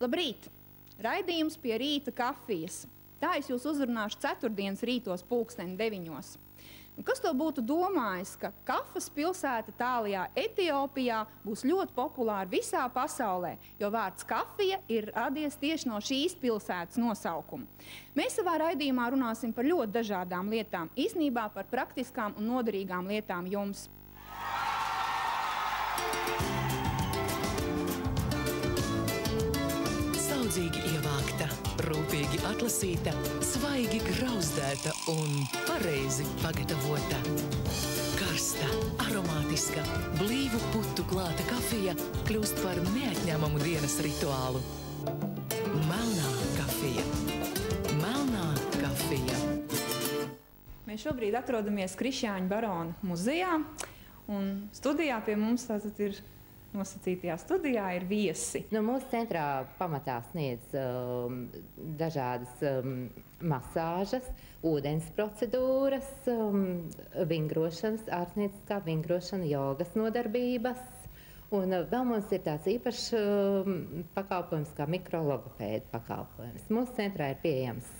Labrīt! Raidījums pie rīta kafijas. Tā es jūs uzrunāšu ceturtdienas rītos 9:00. Kas to būtu domājis, ka Kafas pilsēta tālajā Etiopijā būs ļoti populāra visā pasaulē, jo vārds kafija ir radies tieši no šīs pilsētas nosaukuma. Mēs savā raidījumā runāsim par ļoti dažādām lietām, īsnībā par praktiskām un noderīgām lietām jums. Saudzīgi ievākta, rūpīgi atlasīta, svaigi grauzdēta un pareizi pagatavota. Karsta, aromātiska, blīvu putu klāta kafija kļūst par neatņemamu dienas rituālu. Melnā kafija. Melnā kafija. Mēs šobrīd atrodamies Krišjāņa barona muzejā, un studijā pie mums tātad ir nosacītajā studijā ir viesi. Mūsu centrā pamatā sniedz dažādas masāžas, ūdens procedūras, vingrošanas, ārstnieciskā vingrošana, jogas nodarbības. Un vēl mums ir tāds īpašs pakalpojums kā mikrologopēda pakalpojums. Mūsu centrā ir pieejams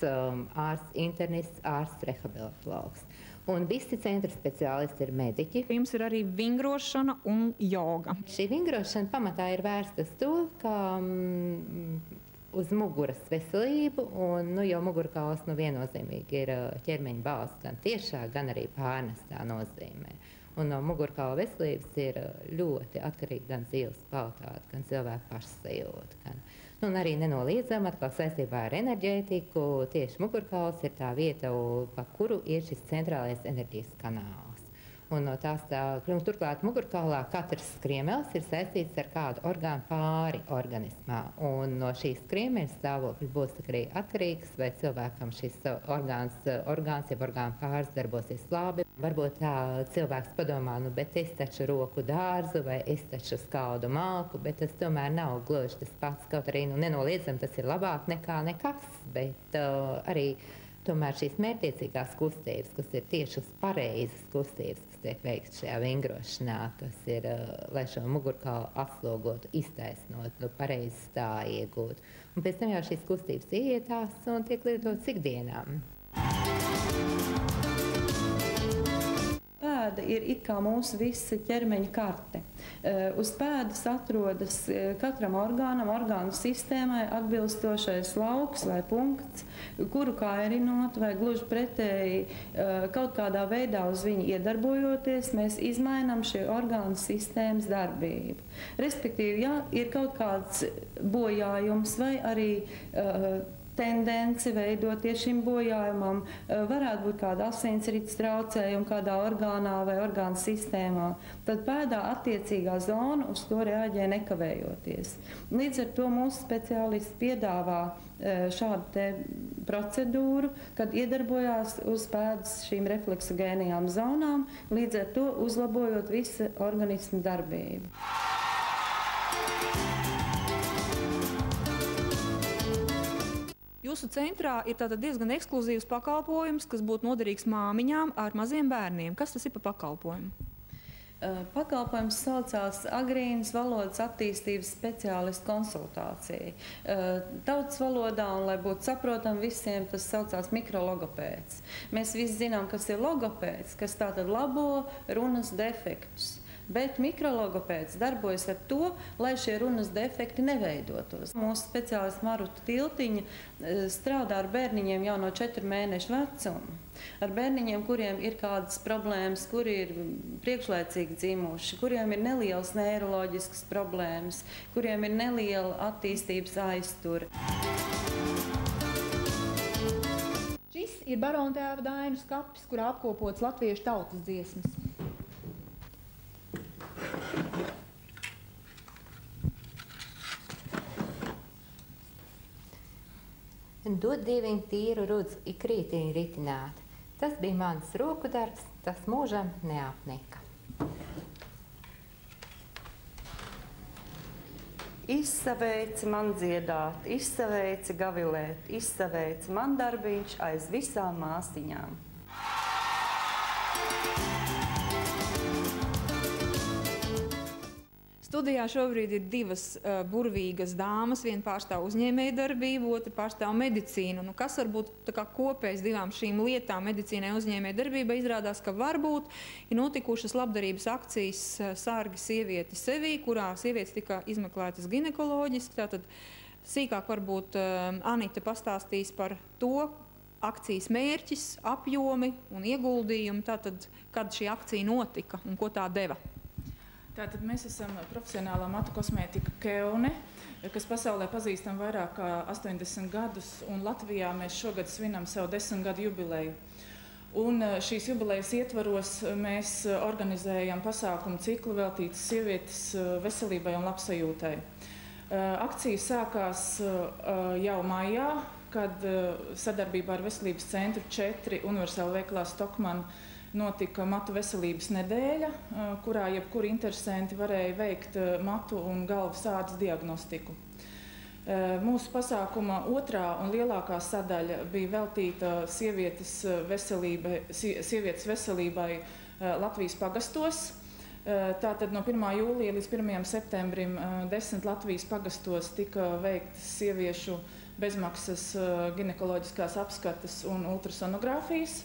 ārsts internists, ārsts rehabilitologs. Un visi centra speciālisti ir mediķi. Jums ir arī vingrošana un joga. Šī vingrošana pamatā ir vērsta uz to, ka uz muguras veselību, un jau mugurkauls viennozīmīgi ir ķermeņa balsts gan tiešā, gan arī pārnestā nozīmē. Un no mugurkaula veselības ir ļoti atkarīga gan dzīves kvalitāte, gan cilvēka pašsajūta. Un arī nenoliedzami atkal saistībā ar enerģētiku, tieši mugurkauls ir tā vieta, pa kuru ir šis centrālais enerģijas kanāls. Un no tās turklāt mugurkaulā katrs skriemels ir saistīts ar kādu orgānu pāri organismā. Un no šīs skriemeļa stāvokļa būs arī atkarīgs, vai cilvēkam šis orgāns jeb orgānu pāris darbosies labi. Varbūt tā cilvēks padomā, bet es taču roku dārzu vai es taču skaudu malku, bet tas tomēr nav gluži tas pats. Kaut arī nenoliedzami tas ir labāk nekā nekas, bet arī tomēr šīs mērķtiecīgās kustības, kas ir tieši uz pareizas kustības, kas tiek veikts šajā vingrošanā, kas ir, lai šo mugurkaulu atslogotu, iztaisnot, pareizi stāju iegūt. Un pēc tam jau šīs kustības ietās un tiek lietotas ikdienām. Pēda ir it kā mūsu visa ķermeņa karte. Uz pēdas atrodas katram orgānam, orgānu sistēmai atbilstošais lauks vai punkts, kuru kairinot vai gluži pretēji kaut kādā veidā uz viņu iedarbojoties, mēs izmainām šī orgānu sistēmas darbību. Respektīvi, ja ir kaut kāds bojājums vai arī tendence veidoties šim bojājumam, varētu būt kāda asinsrites traucējuma kādā orgānā vai orgānu sistēmā, tad pēdā attiecīgā zona uz to reaģē nekavējoties. Līdz ar to mūsu speciālisti piedāvā šādu te procedūru, kad iedarbojās uz pēdas šīm refleksogēnijām zonām, līdz ar to uzlabojot visu organismu darbību. Jūsu centrā ir tātad diezgan ekskluzīvs pakalpojums, kas būtu noderīgs māmiņām ar maziem bērniem. Kas tas ir par pakalpojumu? Pakalpojums saucās Agrīnas valodas attīstības speciālistu konsultācija. Tautas valodā, un lai būtu saprotam visiem, tas saucās mikrologopēds. Mēs visi zinām, kas ir logopēds, kas tātad labo runas defektus. Bet mikrologopēds darbojas ar to, lai šie runas defekti neveidotos. Mūsu speciālists Maruta Tiltiņa strādā ar bērniņiem jau no 4 mēnešu vecuma. Ar bērniņiem, kuriem ir kādas problēmas, kuri ir priekšlaicīgi dzimuši, kuriem ir nelielas neiroloģiskas problēmas, kuriem ir neliela attīstības aiztura. Šis ir barona tēva Dainu skapis, kurā apkopots latviešu tautas dziesmas. Dod Dieviņ tīru rudzu, ik rītiņu ritināt. Tas bija mans roku darbs, tas mūžam neapnika. Izsaveici man dziedāt, izsaveici gavilēt, izsaveici man darbiņš aiz visām māsiņām. studijā šobrīd ir divas burvīgas dāmas. Viena pārstāv uzņēmējdarbību, otra pārstāv medicīnu. Nu, kas var būt tā kā kopējs divām šīm lietām, medicīnai un uzņēmējdarbībai? Izrādās, ka varbūt ir notikušas labdarības akcijas Sārgi sievieti sevī, kurā sievietes tika izmeklētas ginekoloģiski. Tātad sīkāk varbūt Anita pastāstīs par to, akcijas mērķis, apjomi un ieguldījumi. Tātad, kad šī akcija notika un ko tā deva? Tātad mēs esam profesionālā matu kosmētika Keune, kas pasaulē pazīstam vairāk kā 80 gadus, un Latvijā mēs šogad svinam savu 10 gadu jubileju. Un šīs jubilejas ietvaros mēs organizējam pasākumu ciklu veltītas sievietes veselībai un labsajūtai. Akcija sākās jau maijā, kad sadarbībā ar Veselības centru 4 universāla veikalā Stokman notika matu veselības nedēļa, kurā jebkuri interesanti varēja veikt matu un galvas ādas diagnostiku. Mūsu pasākuma otrā un lielākā sadaļa bija veltīta sievietes veselībai Latvijas pagastos. Tātad no 1. jūlija līdz 1. septembrim 10 Latvijas pagastos tika veiktas sieviešu bezmaksas ginekoloģiskās apskates un ultrasonogrāfijas.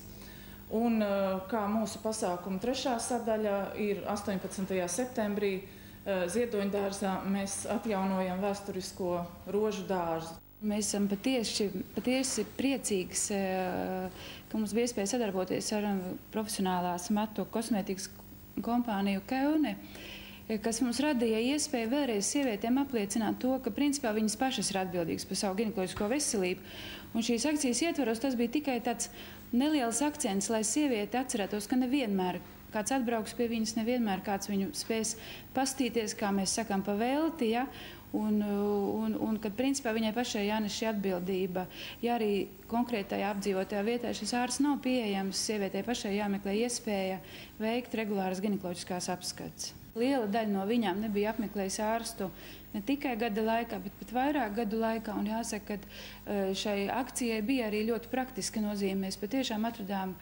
Un kā mūsu pasākuma trešā sadaļa ir 18. septembrī Ziedoņdārzā mēs atjaunojam vēsturisko rožu dārzu. Mēs esam patiesi priecīgs, ka mums bija iespēja sadarboties ar profesionālās matu kosmētikas kompāniju Keune, kas mums radīja iespēju vēlreiz sievietēm apliecināt to, ka principā viņas pašas ir atbildīgas par savu ginekoloģisko veselību. Un šīs akcijas ietvaros tas bija tikai tāds neliels akcents, lai sieviete atcerētos, ka nevienmēr kāds atbrauks pie viņas, nevienmēr kāds viņu spēs pastīties, kā mēs sakām, pa velti, ja? Un kad principā viņai pašai jānes šī atbildība, ja arī konkrētajā apdzīvotajā vietā šis ārsts nav pieejams, sievietei pašai jāmeklē iespēja veikt regulāras ginekoloģiskās apskates. Liela daļa no viņām nebija apmeklējusi ārstu ne tikai gada laikā, bet pat vairāk gadu laikā. Un jāsaka, ka šai akcijai bija arī ļoti praktiska nozīme. Mēs patiešām atradām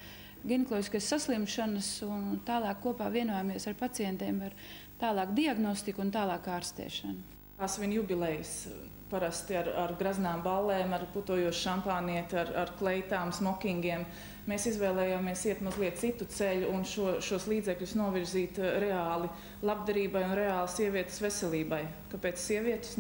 ginekoloģiskas saslimšanas un tālāk kopā vienojāmies ar pacientiem ar tālāk diagnostiku un tālāk ārstēšanu. Svin jubilejas parasti ar graznām ballēm, ar putojošu šampānieti, ar kleitām, smokingiem. Mēs izvēlējāmies iet mazliet citu ceļu un šos līdzekļus novirzīt reāli labdarībai un reāli sievietes veselībai. Kāpēc sievietes?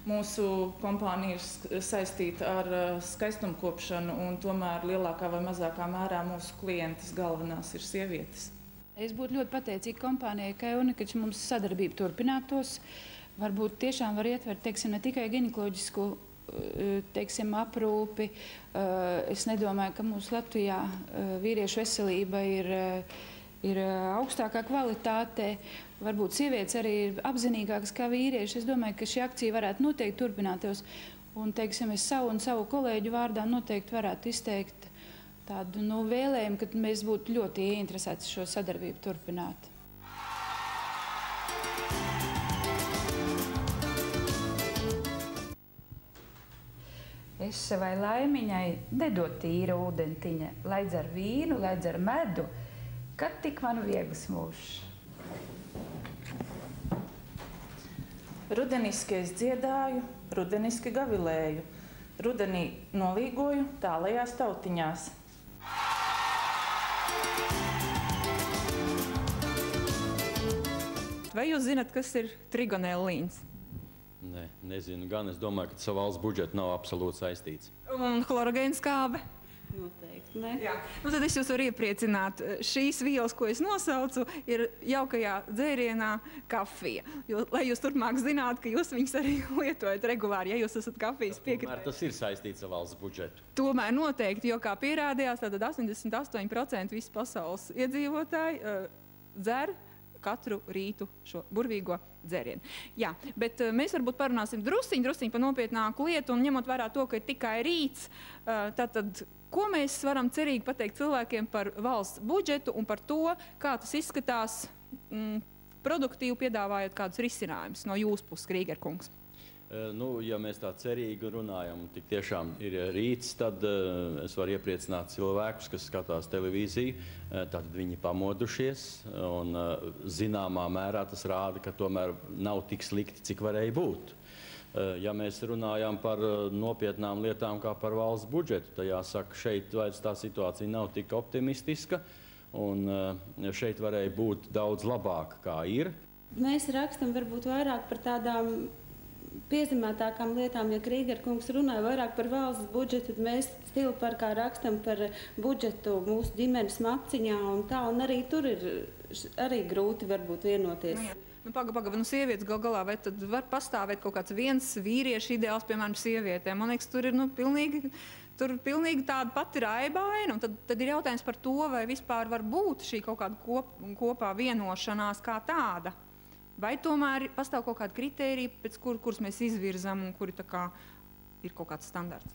Mūsu kompānija ir saistīta ar skaistumkopšanu, un tomēr lielākā vai mazākā mērā mūsu klientes galvenās ir sievietes. Es būtu ļoti pateicīga kompānijai Keune, ka mums sadarbība turpinātos. Varbūt tiešām var ietvert, ne tikai ginekoloģisku aprūpi. Es nedomāju, ka mūsu Latvijā vīriešu veselība ir augstākā kvalitātē. Varbūt sievietes arī ir apzinīgākas kā vīrieši. Es domāju, ka šī akcija varētu noteikti turpinātos. Un, es savu un savu kolēģu vārdā noteikti varētu izteikt tādu vēlējumu, ka mēs būtu ļoti ieinteresēti šo sadarbību turpināt. Es savai laimiņai nedod tīra ūdentiņa, lai dzer vīnu, lai dzer medu, kad tik man viegls mūžs. Rudeniski es dziedāju, rudeniski gavilēju, rudenī nolīgoju tālajās tautiņās. Vai jūs zināt, kas ir trigonellīns? Nē, nezinu. Gan es domāju, ka tas ar valsts budžetu nav absolūti saistīts. Un chlorogēnskābe? Noteikti, ne? Jā. Tad es jūs varu iepriecināt. Šīs vielas, ko es nosaucu, ir jaukajā dzērienā kafija. Lai jūs turpmāk zināt, ka jūs viņus arī lietojat regulāri, ja jūs esat kafijas piekritējis. Tas ir saistīts ar valsts budžetu. Tomēr noteikti, jo kā pierādījās, tad 88% visas pasaules iedzīvotāji dzer katru rītu šo burvīgo dzērienu. Jā, bet mēs varbūt parunāsim drusciņ par nopietnāku lietu, un ņemot vērā to, ka ir tikai rīts, tātad, ko mēs varam cerīgi pateikt cilvēkiem par valsts budžetu un par to, kā tas izskatās produktīvi piedāvājot kādus risinājumus no jūsu puses, Krīger kungs? Ja mēs tā cerīgi runājam, tik tiešām ir rīts, tad es varu iepriecināt cilvēkus, kas skatās televīziju, tad viņi pamodušies, un zināmā mērā tas rāda, ka tomēr nav tik slikti, cik varēja būt. Ja mēs runājam par nopietnām lietām kā par valsts budžetu, tad jāsaka, šeit vairs tā situācija nav tik optimistiska, un šeit varēja būt daudz labāk, kā ir. Mēs rakstam varbūt vairāk par tādām piezīmētākām lietām, ja Krīger kungs runāja vairāk par valsts budžetu, tad mēs Stila parkā rakstam par budžetu mūsu ģimenes maciņā un tā, un arī tur ir arī grūti varbūt vienoties. Paga, sievietes gal galā, vai tad var pastāvēt kaut kāds viens vīriešu ideāls, piemēram, sievietēm? Man liekas, tur ir pilnīgi tāda pati raibaina, un tad ir jautājums par to, vai vispār var būt šī kaut kāda kopā vienošanās kā tāda. Vai tomēr pastāv kaut kāda kritērija, pēc kuras mēs izvirzam un kuri tā kā ir kaut kāds standarts?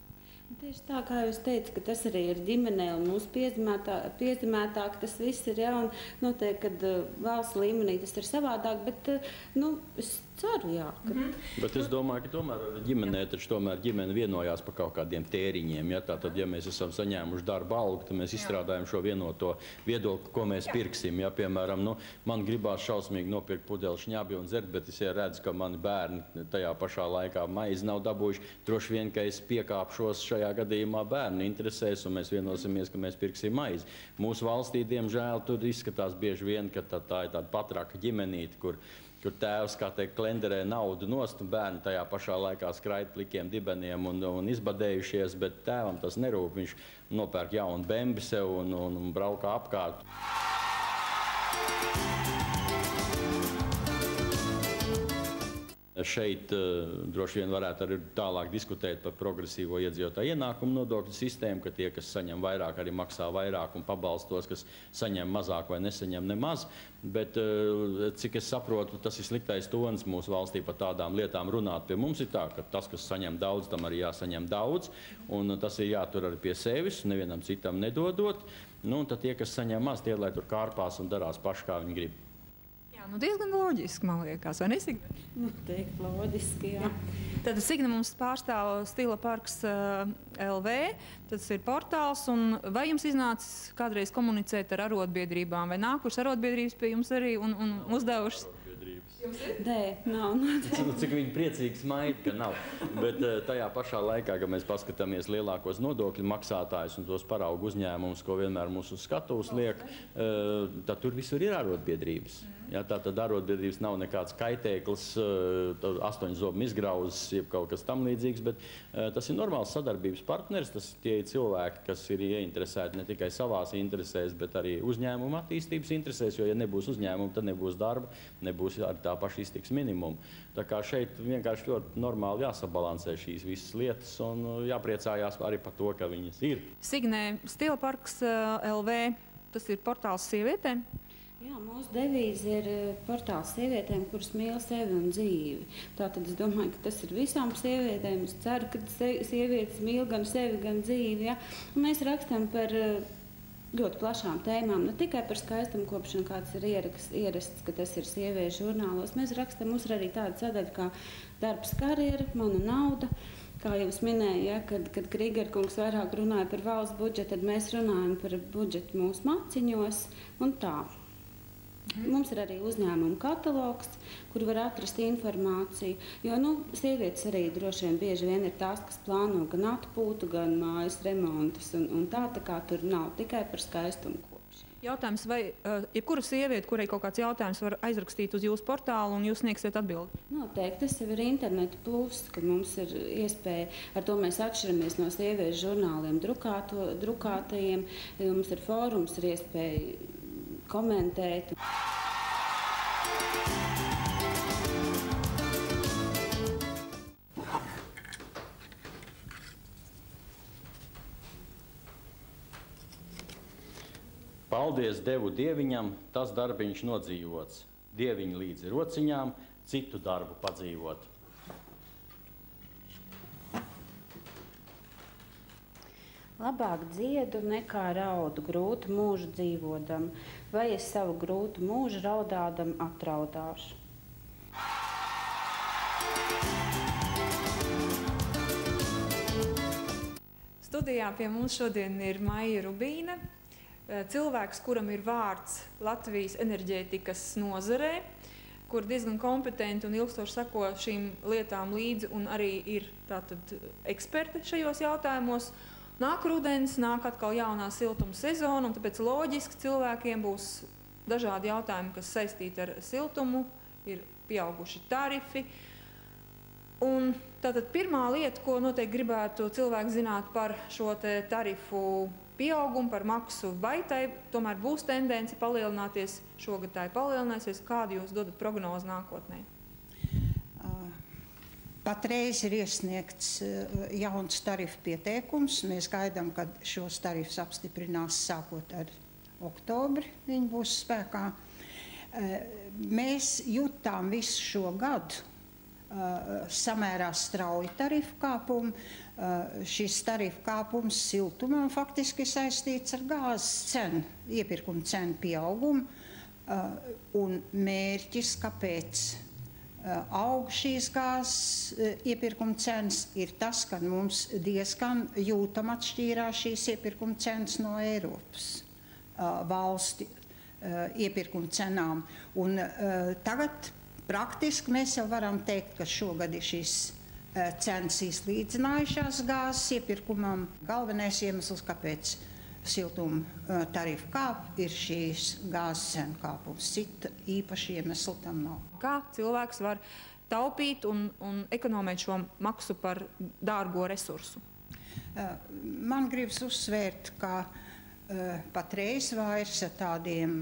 Tieši tā, kā jūs teicat, ka tas arī ir ģimenē un mūsu piezīmētāk tas viss ir, ja, un noteikti, kad valsts līmenī tas ir savādāk, bet, es ceru, jā. Bet es domāju, ka tomēr ģimenē, ģimene vienojās par kaut kādiem tēriņiem, ja, tātad, ja mēs esam saņēmuši darba algu, tad mēs izstrādājam šo vienoto viedokli, ko mēs pirksim, ja, piemēram, man gribās šausmīgi nopirkt pudeli šņabi un dzert, bet es redzu, ka mani bērni tajā pašā laikā maizi nav dabūjuši, droši vien, ka es piekāpšos šajā gadījumā bērnu interesēs, un mēs vienosimies, ka mēs pirksim maizi. Mūsu valstī, diemžēl, tur izskatās bieži vien, ka tā ir tāda patraka ģimenīte, kur tēvs, kā teikt, klenderē naudu nost, un bērni tajā pašā laikā skraid plikiem dibeniem un izbadējušies, bet tēvam tas nerūp. Viņš nopērk jaunu bembi sev un braukā apkārt. Šeit droši vien varētu arī tālāk diskutēt par progresīvo iedzīvotāju ienākumu nodokļu sistēmu, ka tie, kas saņem vairāk, arī maksā vairāk un pabalstos, kas saņem mazāk vai nesaņem nemaz. Bet, cik es saprotu, tas ir sliktais tonis mūsu valstī par tādām lietām runāt. Pie mums ir tā, ka tas, kas saņem daudz, tam arī jāsaņem daudz, un tas ir jātur arī pie sevis, nevienam citam nedodot. Un tad tie, kas saņem maz, tie, lai tur kārpās un darās paši, kā viņi grib. Diezgan loģiski, man liekas, vai ne, Signe? Teikt loģiski, jā. Tad Signe mums pārstāv Stila parks LV, tas ir portāls, un vai jums iznācis kādreiz komunicēt ar arotbiedrībām, vai nākušas arotbiedrības pie jums arī un uzdevušas? Nē, nav. Cik viņi priecīgi smaida, ka nav. Bet tajā pašā laikā, kad mēs paskatāmies lielākos nodokļu maksātājus un tos paraugu uzņēmumus, ko vienmēr mūsu skatūs liek, tad tur visur ir arotbiedrības. Ja, tātad arotbiedrības nav nekāds kaitēklis, 8 zobu izgrauzes, jeb kaut kas tam līdzīgs, bet tas ir normāls sadarbības partners. Tas tie ir cilvēki, kas ir ieinteresēti ne tikai savās interesēs, bet arī uzņēmuma attīstības interesēs, jo, ja nebūs uzņēmuma, tad nebūs darba, nebūs arī tā paša iztiks minimuma. Tā kā šeit vienkārši ļoti normāli jāsabalansē šīs visas lietas un jāpriecājās arī par to, ka viņas ir. Signe, Stila parks LV, tas ir portāls sievietēm? Jā, mūsu devīze ir portāls sievietēm, kuras mīl sevi un dzīvi. Tātad es domāju, ka tas ir visām sievietēm. Es ceru, ka sievietes mīl gan sevi, gan dzīvi. Ja? Un mēs rakstam par ļoti plašām tēmām, ne tikai par skaistumkopšanu, kāds ir ierasts, ka tas ir sieviešu žurnālos. Mēs rakstam, mums ir arī tāda sadaļa kā darbs, karjera, mana nauda. Kā jau es minēju, ja, kad Krīger kungs vairāk runāja par valsts budžetu, tad mēs runājam par budžetu mūsu maciņos un tā. Mums ir arī uzņēmuma katalogs, kur var atrast informāciju. Jo sievietes arī droši vien bieži vien ir tās, kas plāno gan atpūtu, gan mājas remontus. Un tā kā tur nav tikai par skaistumu kopšanu. Jautājums, vai jebkura sieviete, kurai kaut kāds jautājums, var aizrakstīt uz jūsu portālu un jūs sniegsiet atbildi? Noteikti. Tas jau ir interneta plus, ka mums ir iespēja, ar to mēs atšķiramies no sieviešu žurnāliem drukātajiem. Mums ir fórums, ir iespēja komentēt. Paldies devu dieviņam, tas darbiņš nodzīvots. Dieviņi līdzi rociņām, citu darbu padzīvot. Labāk dziedu nekā raudu grūtu mūžu dzīvodam, vai es savu grūtu mūžu raudādam atraudāšu. Studijā pie mums šodien ir Maija Rubīne, cilvēks, kuram ir vārds Latvijas enerģētikas nozarē, kur diezgan kompetenti un ilgstoši sako šīm lietām līdzi un arī ir tātad eksperti šajos jautājumos. Nāk rudens, nāk atkal jaunā siltuma sezona, un tāpēc loģiski cilvēkiem būs dažādi jautājumi, kas saistīti ar siltumu, ir pieauguši tarifi. Un tātad pirmā lieta, ko noteikti gribētu cilvēki zināt par šo tarifu pieaugumu, par maksu, vai tai tomēr būs tendence palielināties, šogad tai palielināsies, kādu jūs dodat prognozi nākotnē? Patreiz ir iesniegts jauns tarifu pieteikums. Mēs gaidām, kad šos tarifus apstiprinās sākot ar oktobri, viņi būs spēkā. Mēs jutām visu šo gadu samērā strauji tarifu kāpumu. Šis tarifu kāpums siltumam faktiski saistīts ar gāzes cenu, iepirkuma cenu pieaugumu. Un mērķis, kāpēc aug šīs gāzes iepirkuma cenas, ir tas, ka mums diezgan jūtam atšķīrās šīs iepirkuma cenas no Eiropas valsti iepirkuma cenām. Un tagad praktiski mēs jau varam teikt, ka šogad ir šīs cenas izlīdzinājušās gāzes iepirkumam. Galvenais iemesls, kāpēc siltuma tarifu kāp, ir šīs gāzes cenu kāpums. Cita īpaši iemesla tam nav. Kā cilvēks var taupīt un ekonomēt šo maksu par dārgo resursu? Man gribas uzsvērt, ka patreiz vairs tādiem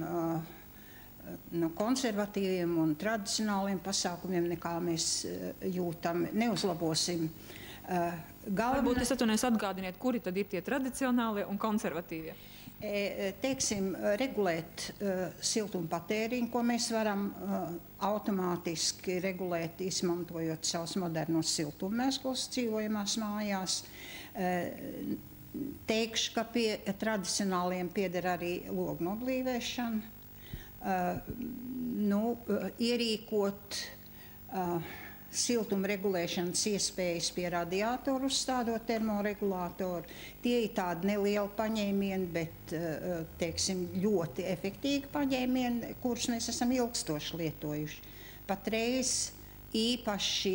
konservatīviem un tradicionāliem pasākumiem, nekā mēs jūtam, neuzlabosim. Varbūt es atvainojos atgādiniet, kuri tad ir tie tradicionālie un konservatīvie? Teiksim, regulēt siltuma patēriņu, ko mēs varam automātiski regulēt, izmantojot savus modernos siltummezglus dzīvojamās mājās. Teikšu, ka pie tradicionāliem pieder arī logu noblīvēšana. Ierīkot siltuma regulēšanas iespējas pie radiatoru, uzstādot termoregulātoru. Tie ir tādi nelieli paņēmieni, bet teiksim, ļoti efektīgi paņēmieni, kurus mēs esam ilgstoši lietojuši. Patreiz īpaši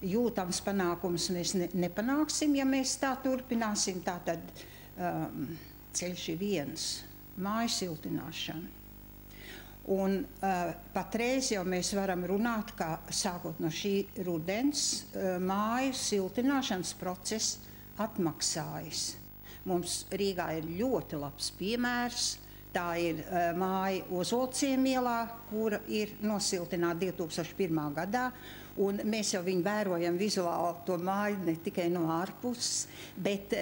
jūtams panākums mēs nepanāksim, ja mēs tā turpināsim. Tātad ceļš ir viens – māju siltināšana. Un patreiz jau mēs varam runāt, ka sākot no šī rudens māju siltināšanas process atmaksājas. Mums Rīgā ir ļoti labs piemērs. Tā ir māja Ozolciem ielā, kura ir nosiltināta 2001. gadā. Un mēs jau viņu vērojam vizuāli to māju ne tikai no ārpuses, bet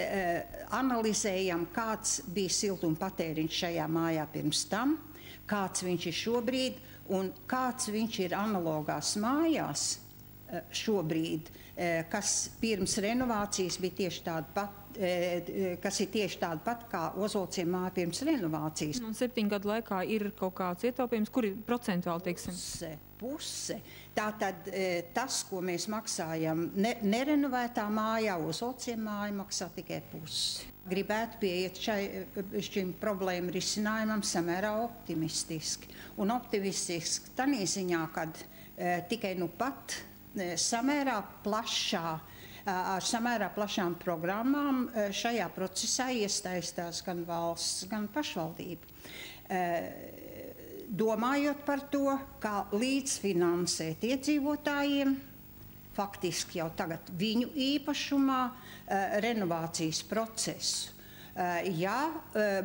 analizējam, kāds bija siltuma patēriņš šajā mājā pirms tam, kāds viņš ir šobrīd un kāds viņš ir analogās mājās šobrīd, kas pirms renovācijas bija tieši tāda pat, kas ir tieši tāda pat kā Ozolciem māja pirms renovācijas. Un 7 gadu laikā ir kaut kāds ietaupījums, kur ir procentuāli, teiksim? Puse. Tātad tas, ko mēs maksājam nerenovētā mājā, Ozolciem māja maksā tikai pusi. Gribētu pieiet šim problēmu risinājumam samērā optimistiski. Un optimistiski tādā ziņā, kad tikai nu pat samērā ar samērā plašām programmām šajā procesā iesaistās gan valsts, gan pašvaldība. Domājot par to, kā līdzfinansēt iedzīvotājiem, faktiski jau tagad viņu īpašumā, renovācijas procesu. Ja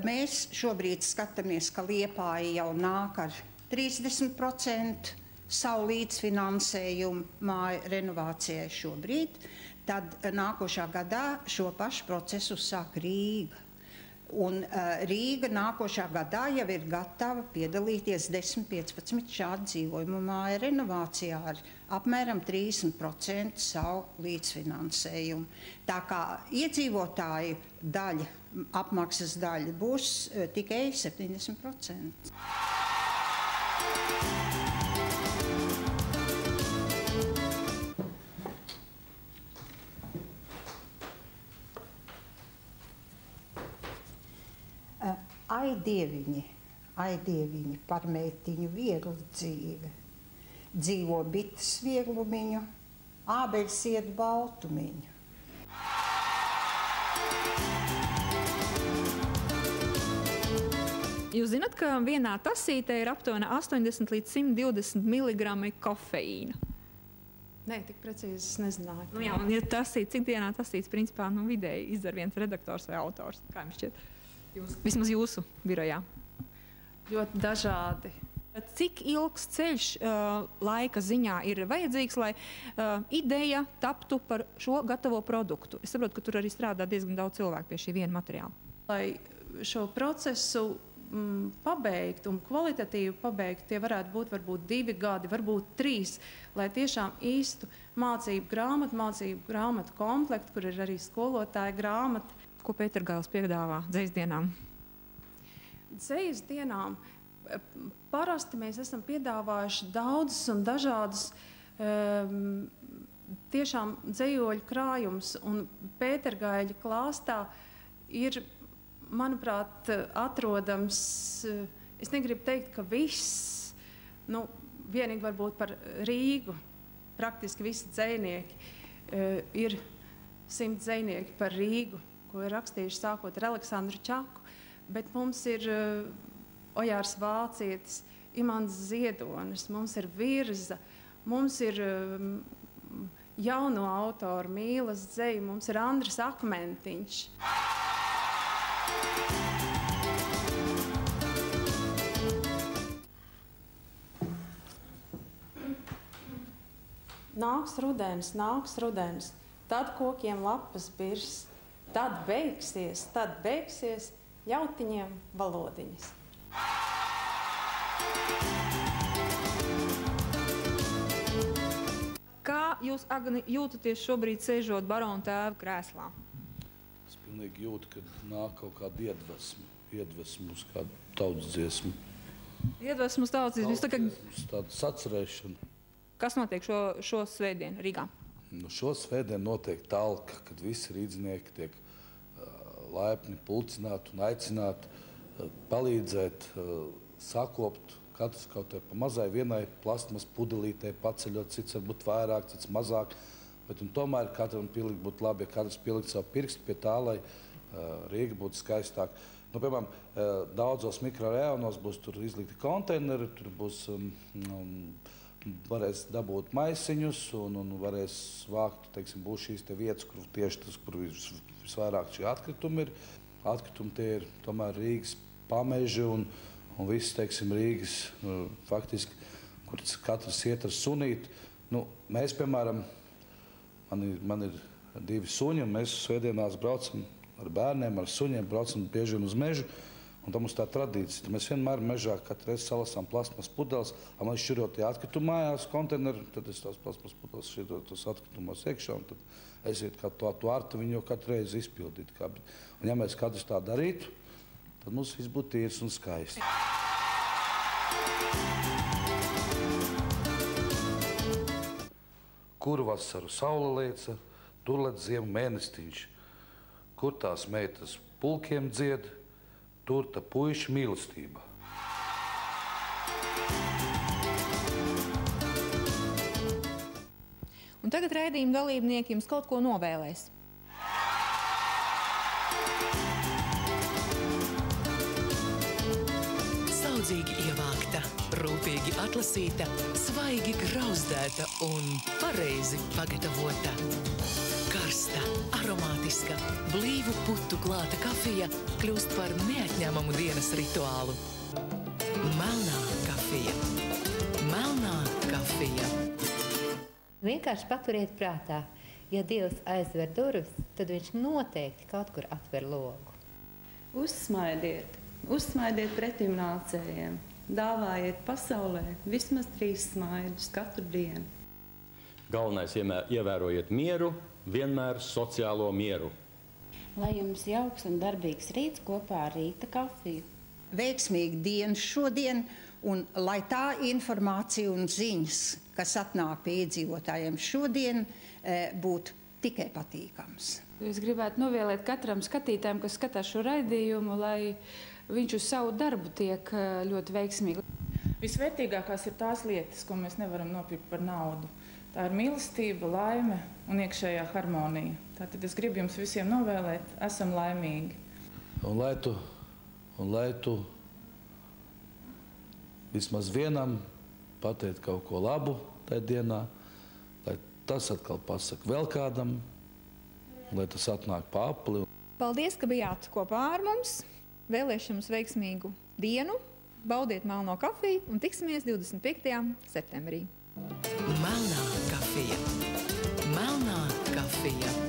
mēs šobrīd skatāmies, ka Liepāja jau nāk ar 30% savu līdzfinansējumu māju renovācijai šobrīd, tad nākošā gadā šo pašu procesu sāk Rīga. Un Rīga nākošā gadā jau ir gatava piedalīties 10-15 šādu dzīvojumu māju renovācijā ar apmēram 30% savu līdzfinansējumu. Tā kā iedzīvotāju daļa, apmaksas daļa būs tikai 70%. Ai dieviņi, par meitiņu vieglu dzīve. Dzīvo bites vieglumiņu, ābeļs iet baltumiņu. Jūs zināt, ka vienā tasītē ir aptuveni 80 līdz 120 mg kofeīna? Nē, tik precīzi es nezināju. Nu jā, un ja tasīt, cik dienā tasīts, principā, vidēji izdara viens redaktors vai autors? Kā jums šķiet? Vismaz jūsu birojā. Ļoti dažādi. Cik ilgs ceļš laika ziņā ir vajadzīgs, lai ideja taptu par šo gatavo produktu? Es saprotu, ka tur arī strādā diezgan daudz cilvēku pie šī viena materiāla. Lai šo procesu pabeigt un kvalitatīvi pabeigt, tie varētu būt varbūt 2 gadi, varbūt 3, lai tiešām īstu mācību grāmatu komplektu, kur ir arī skolotāja grāmata. Ko Pētergailis piedāvā dzejas dienām? Dzejas dienām parasti mēs esam piedāvājuši daudzas un dažādas tiešām dzejoļu krājums, un Pētergaļa klāstā ir, manuprāt, atrodams, es negribu teikt, ka viss, vienīgi varbūt par Rīgu, praktiski visi dzejnieki, ir 100 dzejnieki par Rīgu, ko ir rakstījuši sākot ar Aleksandru Čaku, bet mums ir Ojārs Vācietis, Imants Ziedonis, mums ir Virza, mums ir jauno autoru Mīlas dzeja, mums ir Andris Akmentiņš. Nāks rudens, tad kokiem lapas birs, tad beigsies ļautiņiem valodiņas. Kā jūs, Agni, jūtaties šobrīd sēžot barona tēva krēslā? Es pilnīgi jūtu, ka nāk kaut kāda iedvesmu uz kādu tautas dziesmu. Iedvesmu uz tautas dziesmu? Tāda sacerēšana. Kas notiek šo svētdienu Rīgā? Šo svētdienu notiek talka, kad visi rīdznieki tiek laipni pulcināti un aicināti palīdzēt, sakopt katrs kaut vai pa mazai vienai plastmas pudelītei paceļot, cits varbūt vairāk, cits mazāk, bet tomēr katram pilīgi būtu labi, ja katrs pielikt savu pirkstu pie tā, lai Rīga būtu skaistāk. Piemēram, daudzos mikrorajonos būs tur izlikti konteineri, tur būs varēs dabūt maisiņus un varēs vākt, teiksim, būs šīs te vietas, kur tieši tas, kur visvairāk šie atkritumi ir. Atkritumi tie ir tomēr Rīgas pameži un viss, teiksim, Rīgas faktiski, kur katrs iet ar sunīti. Mēs, piemēram, man ir 2 suņi, un mēs svētdienās braucam ar bērniem, ar suņiem, braucam bieži vien uz mežu. Un tā mums tā tradīcija. Tad mēs vienmēr mežā katru reizi salasām plasmas pudeles, man šķirot tie atkritumu mājās konteineri, tad es tās plasmas pudeles šķirot tos atkritumos iekšā, un tad esiet kā to artu viņu jau katru reizi izpildīt. Un ja mēs katrs tā darītu, tad mums viss būtu tīrs un skaisti. Kur vasaru saule lieca, tur lec ziemu mēnestiņš. Kur tās meitas pulkiem dzied, tur ta puiša mīlestība. Un tagad raidījuma dalībnieki jums kaut ko novēlēs. Saudzīgi ievākta, rūpīgi atlasīta, svaigi grauzdēta un pareizi pagatavota. Karsta, aromātiska, blīvu putu klāta kafija kļūst par neatņemamu dienas rituālu. Melnā kafija. Melnā kafija. Vienkārši paturiet prātā, ja Dievs aizver durvis, tad viņš noteikti kaut kur atver logu. Uzsmaidiet pretimnācējiem, dāvājiet pasaulē vismaz 3 smaidus katru dienu. Galvenais ievērojiet mieru, vienmēr sociālo mieru. Lai jums jauks un darbīgs rīts kopā ar Rīta kafiju. Veiksmīgi diena šodien, un lai tā informācija un ziņas, kas atnāk pie iedzīvotājiem šodien, būtu tikai patīkams. Es gribētu novēlēt katram skatītājam, kas skatās šo raidījumu, lai viņš uz savu darbu tiek ļoti veiksmīgi. Visvērtīgākās ir tās lietas, ko mēs nevaram nopirkt par naudu. Tā ir mīlestība, laime un iekšējā harmonija. Tātad es gribu jums visiem novēlēt, esam laimīgi. Un lai tu vismaz vienam pateikt kaut ko labu tajā dienā, lai tas atkal pasaka vēl kādam, lai tas atnāk pa apli. Paldies, ka bijāt kopā ar mums. Vēlēšu jums veiksmīgu dienu. Baudiet melno kafiju un tiksimies 25. septembrī. Melnā kafija. Melnā kafija.